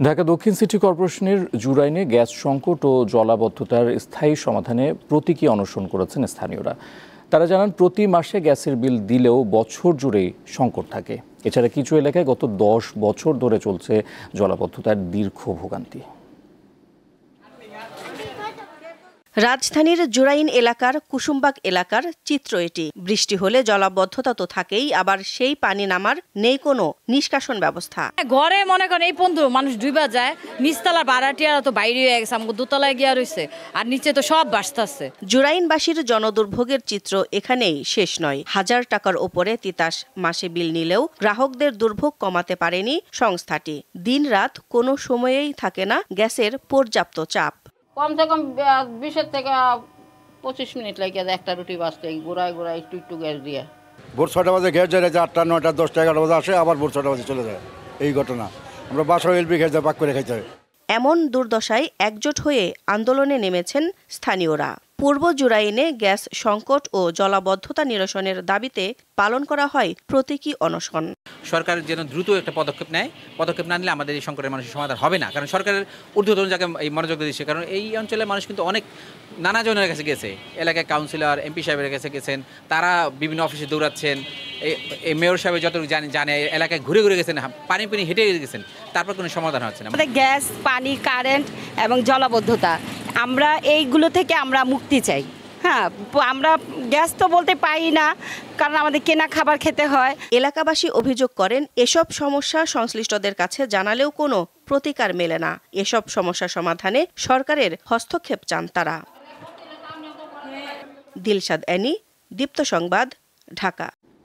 ঢাকা দক্ষিণ সিটি কর্পোরেশনের জুরাইনে গ্যাস সংকট ও জলাবদ্ধতার স্থায়ী সমাধানে প্রতীকী অনশন করেছেন স্থানীয়রা। তারা জানান, প্রতি মাসে গ্যাসের বিল দিলেও বছর জুড়েই সংকট থাকে। এছাড়া কিছু এলাকায় গত 10 বছর ধরে চলছে জলাবদ্ধতার দীর্ঘ ভোগান্তি। রাজধানীর জুরাইন এলাকার কুসুমবাগ এলাকার চিত্র এটি। বৃষ্টি হলে জলাবদ্ধতা তো থাকেই, আবার সেই পানি নামার নেই কোনো নিষ্কাশন ব্যবস্থা। ঘরে মনে করেন এই পর্যন্ত মানুষ ডুবা যায়, নিচতলা ভাড়াটিয়ারা তো বাইরে হয়ে গেছে, আমাকে দোতলায় গিয়া রয়েছে, আর নিচে তো সব ভাসতেছে। জুরাইনবাসীর জনদুর্ভোগের চিত্র এখানেই শেষ নয়। হাজার টাকার ওপরে তিতাস মাসে বিল নিলেও গ্রাহকদের দুর্ভোগ কমাতে পারেনি সংস্থাটি। দিন-রাত কোনো সময়েই থাকে না গ্যাসের পর্যাপ্ত চাপ। কমসে কম 20 থেকে 25 মিনিট লাগে একটা রুটি বাঁচতে, ঘোরায় ঘোরায় একটু গ্যাস দিয়ে। ভোর 6টা বাজে গ্যাস যায়, 8টা 9টা 10টা 11টা বাজে আসে, আবার ভোর 6টা বাজে চলে যায়। এই ঘটনা আমরা বাসায় এলপি খেতে পাক করে খাইতে হয়। এমন দুর্দশায় একজোট হয়ে আন্দোলনে নেমেছেন স্থানীয়রা। পূর্ব জুরাইনে গ্যাস সংকট ও জলাবদ্ধতা নিরসনের দাবিতে পালন করা হয় প্রতীকী অনশন। সরকার যেন দ্রুত একটা পদক্ষেপ নেয়। পদক্ষেপ না নিলে আমাদের এই সংকটের মানুষের সমাধান হবে না। কারণ সরকারের ঊর্ধ্বতন যাকে এই মনোযোগ দিচ্ছে, কারণ এই অঞ্চলের মানুষ কিন্তু অনেক নানা জনের কাছে গেছে। এলাকায় কাউন্সিলর, এমপি সাহেবের কাছে গেছেন, তারা বিভিন্ন অফিসে দৌড়াচ্ছেন। এই মেয়র সাহেব যতটুকু জানে এলাকায় ঘুরে ঘুরে গেছেন, পানি হেঁটে গেছেন, তারপর কোনো সমাধান হচ্ছে না। আমাদের গ্যাস, পানি, কারেন্ট এবং জলাবদ্ধতা, আমরা এইগুলো থেকে আমরা মুক্তি চাই। হ্যাঁ, আমরা গ্যাস তো বলতে পাই না, কারণ আমাদের কেনা খাবার খেতে হয়। এলাকাবাসী অভিযোগ করেন, এসব সমস্যা সংশ্লিষ্টদের কাছে জানালেও কোনো প্রতিকার মেলে না। এসব সমস্যা সমাধানে সরকারের হস্তক্ষেপ চান তারা। দিলশাদ এনি, দীপ্ত সংবাদ, ঢাকা।